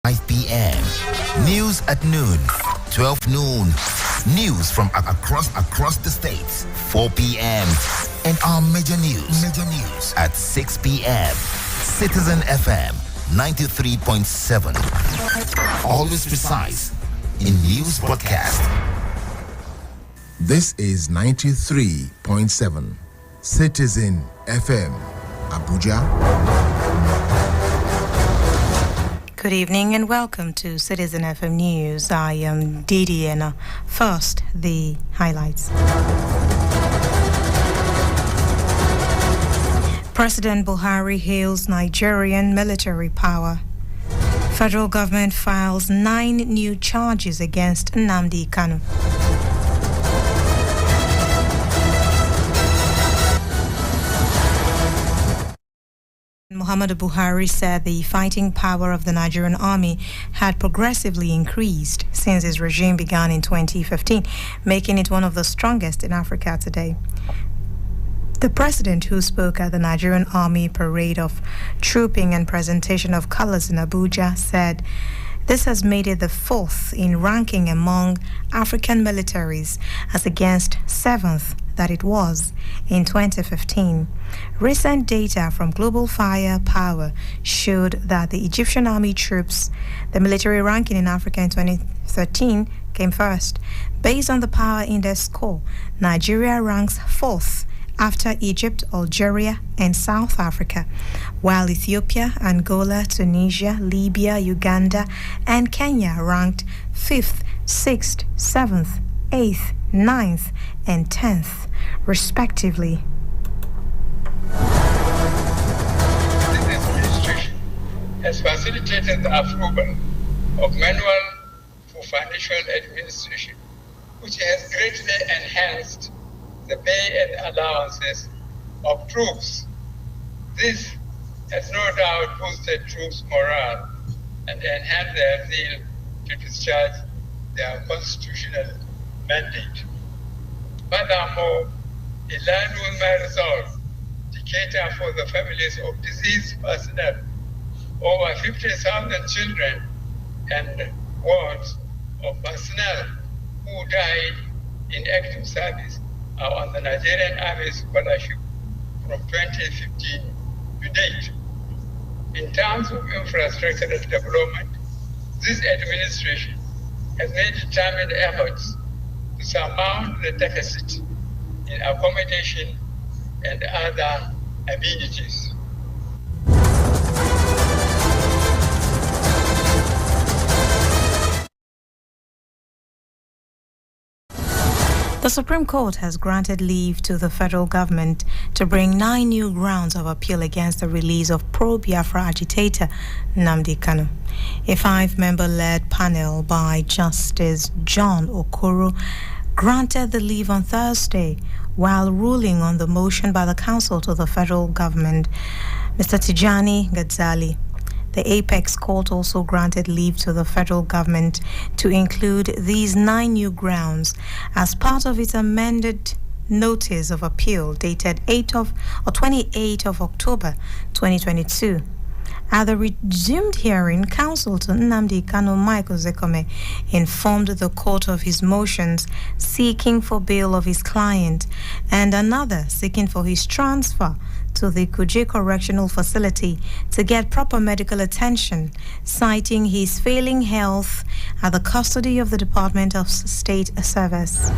5 p.m. News at noon, 12 noon. News from across the states, 4 p.m. And our major news at 6 p.m. Citizen FM 93.7. Always precise in news broadcast. This is 93.7 Citizen FM, Abuja. Good evening and welcome to Citizen FM News. I am Didi and first, the highlights. President Buhari hails Nigerian military power. Federal government files 9 new charges against Nnamdi Kanu. Muhammadu Buhari said the fighting power of the Nigerian army had progressively increased since his regime began in 2015, making it one of the strongest in Africa today. The president, who spoke at the Nigerian Army parade of trooping and presentation of colors in Abuja, said this has made it the 4th in ranking among African militaries as against 7th that it was in 2015. Recent data from Global Firepower showed that the Egyptian army troops, the military ranking in Africa in 2013, came first. Based on the Power Index score, Nigeria ranks 4th after Egypt, Algeria, and South Africa, while Ethiopia, Angola, Tunisia, Libya, Uganda, and Kenya ranked 5th, 6th, 7th, 8th, 9th, and 10th, respectively. This administration has facilitated the approval of manual for financial administration, which has greatly enhanced the pay and allowances of troops. This has no doubt boosted troops' morale and enhanced their zeal to discharge their constitutional mandate. Furthermore, in line with my resolve to cater for the families of deceased personnel, over 50,000 children and wards of personnel who died in active service are on the Nigerian Army scholarship from 2015 to date. In terms of infrastructural development, this administration has made determined efforts to surmount the deficit in accommodation and other amenities. The Supreme Court has granted leave to the federal government to bring 9 new grounds of appeal against the release of pro-Biafra agitator Nnamdi Kanu. A 5-member-led panel by Justice John Okoro granted the leave on Thursday while ruling on the motion by the counsel to the federal government, Mr. Tijani Ghazali. The Apex Court also granted leave to the federal government to include these 9 new grounds as part of its amended notice of appeal dated 28th of October 2022. At the resumed hearing, counsel to Nnamdi Kanu Michael Zekome informed the court of his motions seeking for bail of his client and another seeking for his transfer to the Kuje Correctional Facility to get proper medical attention, citing his failing health at the custody of the Department of State Service.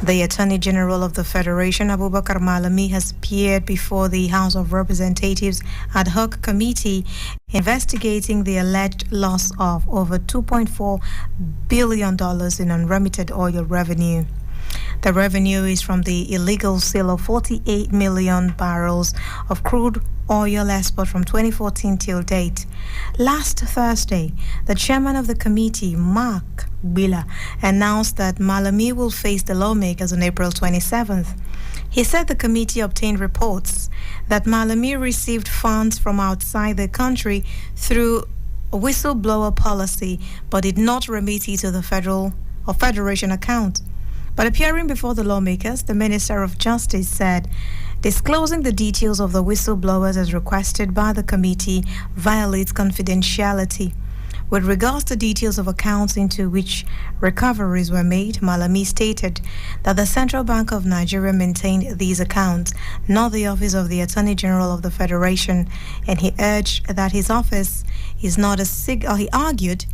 The Attorney General of the Federation, Abubakar Malami, has appeared before the House of Representatives ad hoc committee investigating the alleged loss of over $2.4 billion in unremitted oil revenue. The revenue is from the illegal sale of 48 million barrels of crude oil export from 2014 till date. Last Thursday, the chairman of the committee, Mark Bila, announced that Malami will face the lawmakers on April 27th. He said the committee obtained reports that Malami received funds from outside the country through a whistleblower policy, but did not remit it to the federal or federation account. But appearing before the lawmakers, the Minister of Justice said disclosing the details of the whistleblowers as requested by the committee violates confidentiality. With regards to details of accounts into which recoveries were made, Malami stated that the Central Bank of Nigeria maintained these accounts, not the Office of the Attorney General of the Federation, and he urged that his office is not he argued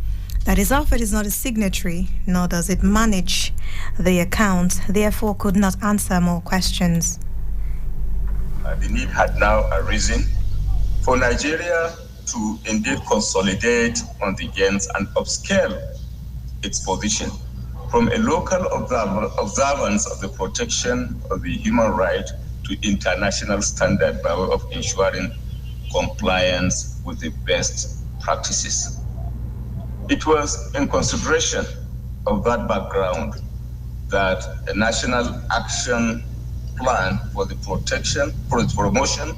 that his office is not a signatory, nor does it manage the accounts, therefore could not answer more questions. The need had now arisen for Nigeria to indeed consolidate on the gains and upscale its position from a local observance of the protection of the human right to international standard by way of ensuring compliance with the best practices. It was in consideration of that background that a national action plan for the promotion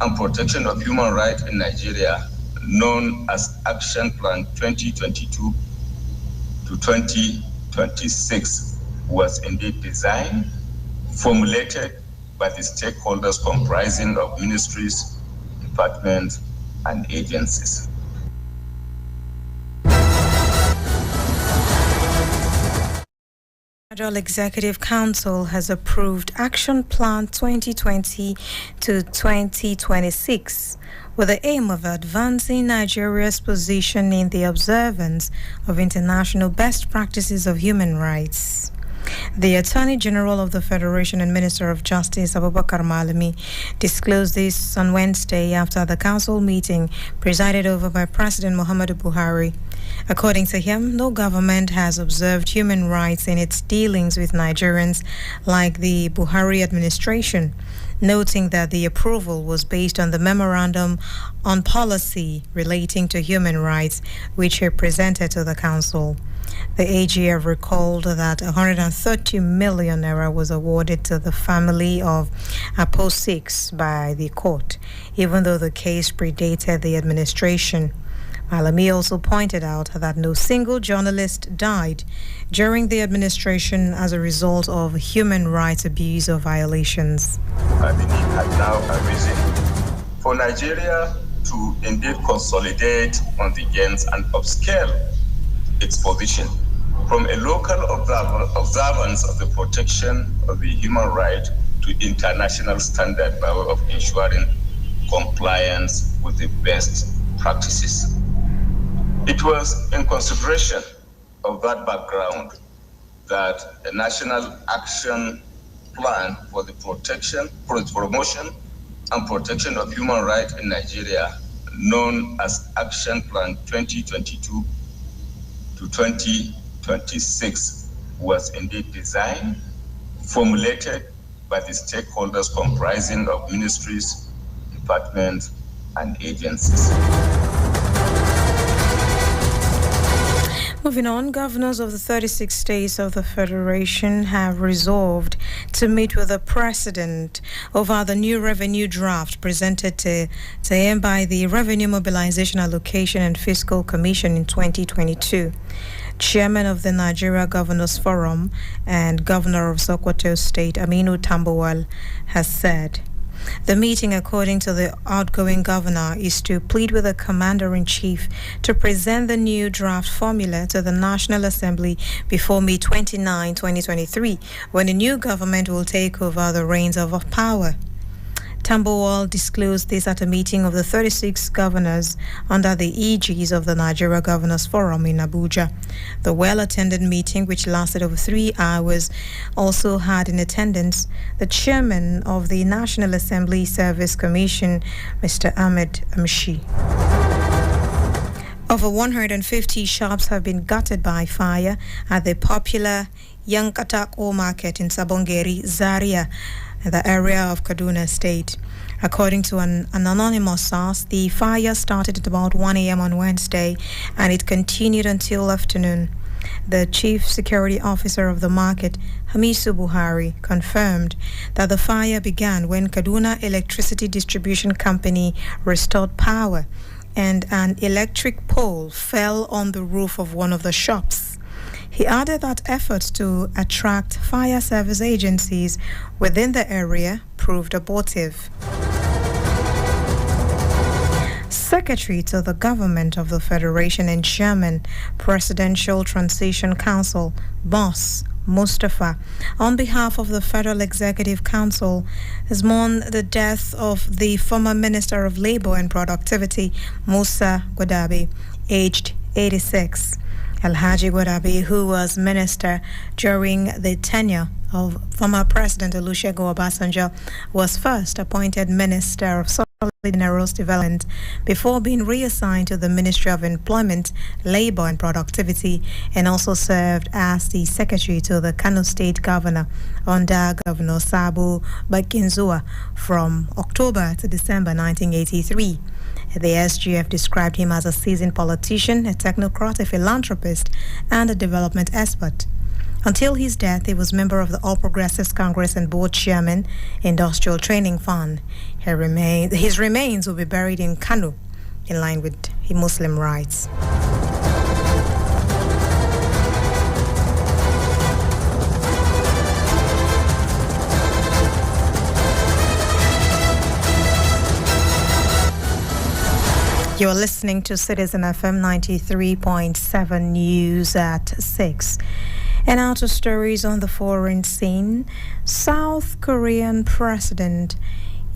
and protection of human rights in Nigeria, known as Action Plan 2022 to 2026, was indeed designed, formulated by the stakeholders comprising of ministries, departments, and agencies. Federal Executive Council has approved Action Plan 2020 to 2026 with the aim of advancing Nigeria's position in the observance of international best practices of human rights. The Attorney General of the Federation and Minister of Justice, Abubakar Malami, disclosed this on Wednesday after the council meeting presided over by President Muhammadu Buhari. According to him, no government has observed human rights in its dealings with Nigerians like the Buhari administration, noting that the approval was based on the Memorandum on Policy relating to human rights, which he presented to the council. The AGF recalled that 130 million naira was awarded to the family of Apo 6 by the court, even though the case predated the administration. Malami also pointed out that no single journalist died during the administration as a result of human rights abuse or violations. The need had now arisen for Nigeria to indeed consolidate on the gains and upscale its position from a local observance of the protection of the human right to international standard by way of ensuring compliance with the best practices. It was in consideration of that background that a national action plan for the promotion and protection of human rights in Nigeria, known as Action Plan 2022 to 2026, was indeed designed, formulated by the stakeholders comprising of ministries, departments, and agencies. Moving on, governors of the 36 states of the Federation have resolved to meet with the President over the new revenue draft presented to him by the Revenue Mobilization Allocation and Fiscal Commission in 2022. Chairman of the Nigeria Governors Forum and Governor of Sokoto State, Aminu Tambuwal, has said, the meeting, according to the outgoing governor, is to plead with the Commander-in-Chief to present the new draft formula to the National Assembly before May 29, 2023, when the new government will take over the reins of power. Tambuwal disclosed this at a meeting of the 36 governors under the aegis of the Nigeria Governors Forum in Abuja. The well-attended meeting, which lasted over 3 hours, also had in attendance the chairman of the National Assembly Service Commission, Mr. Ahmed Amshi. Over 150 shops have been gutted by fire at the popular Yankatako market in Sabongeri, Zaria, the area of Kaduna State. According to an anonymous source, the fire started at about 1 a.m. on Wednesday and it continued until afternoon. The chief security officer of the market, Hamisu Buhari, confirmed that the fire began when Kaduna Electricity Distribution Company restored power and an electric pole fell on the roof of one of the shops. He added that efforts to attract fire service agencies within the area proved abortive. Secretary to the Government of the Federation and Chairman, Presidential Transition Council, Boss Mustafa, on behalf of the Federal Executive Council, has mourned the death of the former Minister of Labour and Productivity, Musa Gwadabe, aged 86. Alhaji Gwadabe, who was minister during the tenure of former President Olusegun Obasanjo, was first appointed Minister of Solid Minerals Development before being reassigned to the Ministry of Employment, Labour and Productivity, and also served as the Secretary to the Kano State Governor under Governor Sabo Bakinzua from October to December 1983. The SGF described him as a seasoned politician, a technocrat, a philanthropist, and a development expert. Until his death, he was member of the All Progressives Congress and board chairman, Industrial Training Fund. His remains will be buried in Kano, in line with Muslim rites. You're listening to Citizen FM 93.7 News at 6. And now to stories on the foreign scene. South Korean President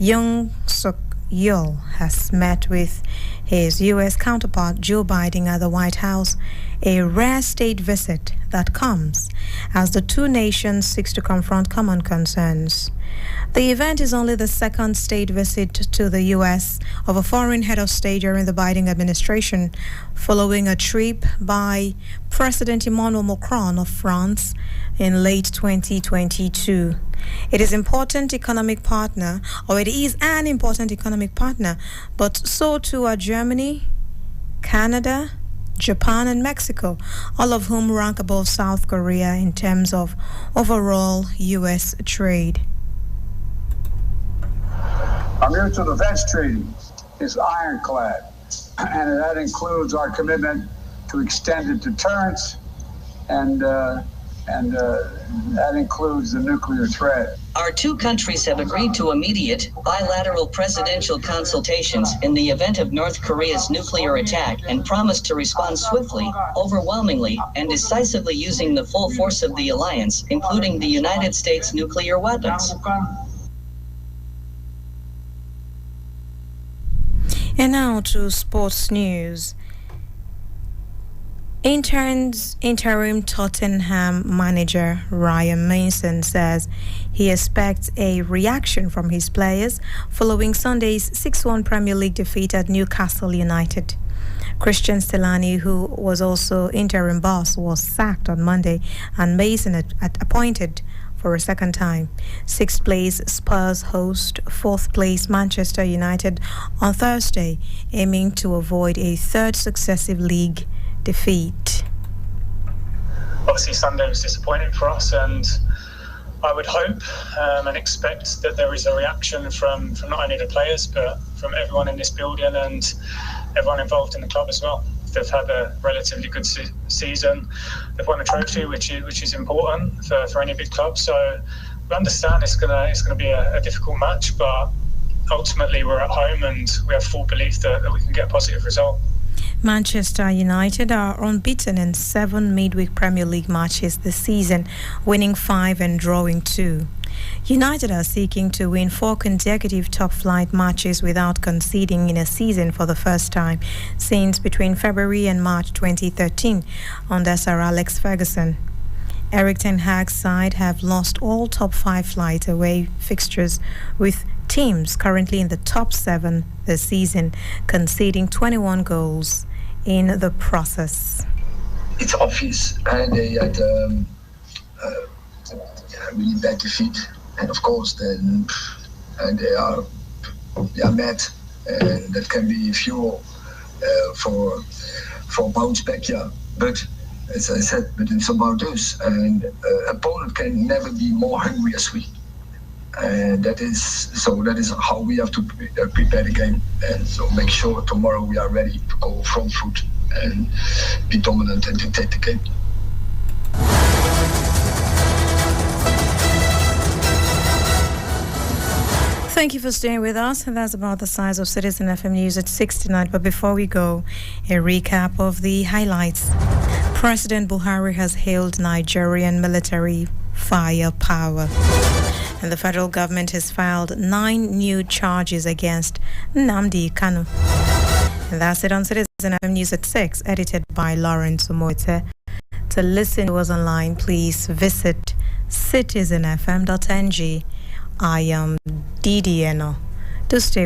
Yoon Suk Yeol has met with his U.S. counterpart Joe Biden at the White House, a rare state visit that comes as the two nations seek to confront common concerns. The event is only the second state visit to the U.S. of a foreign head of state during the Biden administration, following a trip by President Emmanuel Macron of France in late 2022. It is an important economic partner, but so too are Germany, Canada, Japan and Mexico, all of whom rank above South Korea in terms of overall U.S. trade. Our mutual defense treaty is ironclad, and that includes our commitment to extended deterrence, and that includes the nuclear threat. Our two countries have agreed to immediate bilateral presidential consultations in the event of North Korea's nuclear attack and promised to respond swiftly, overwhelmingly, and decisively using the full force of the alliance, including the United States nuclear weapons. And now to sports news. Interim Tottenham manager Ryan Mason says he expects a reaction from his players following Sunday's 6-1 Premier League defeat at Newcastle United. Christian Stellani, who was also interim boss, was sacked on Monday and Mason appointed for a second time. 6th place Spurs host 4th place Manchester United on Thursday, aiming to avoid a third successive league defeat. Obviously Sunday was disappointing for us, and I would hope and expect that there is a reaction from not only the players but from everyone in this building and everyone involved in the club as well. They've had a relatively good season. They've won a trophy, which is important for any big club. So we understand it's gonna be a difficult match, but ultimately we're at home and we have full belief that we can get a positive result. Manchester United are unbeaten in 7 midweek Premier League matches this season, winning 5 and drawing 2. United are seeking to win 4 consecutive top-flight matches without conceding in a season for the first time since between February and March 2013 under Sir Alex Ferguson. Eric Ten Hag's side have lost all top 5 flight away fixtures, with teams currently in the top 7 this season conceding 21 goals in the process. It's obvious, and they had really bad defeat, and of course then they are mad, and that can be fuel for bounce back. But as I said, but it's about us, and opponent can never be more hungry as we, and that is how we have to prepare the game, and so make sure tomorrow we are ready to go front foot and be dominant and dictate the game. Thank you for staying with us. And that's about the size of Citizen FM News at 6 tonight. But before we go, a recap of the highlights. President Buhari has hailed Nigerian military firepower. And the federal government has filed 9 new charges against Nnamdi Kanu. And that's it on Citizen FM News at 6, edited by Lawrence Omoite. To listen to us online, please visit citizenfm.ng. I am DDNO. To stay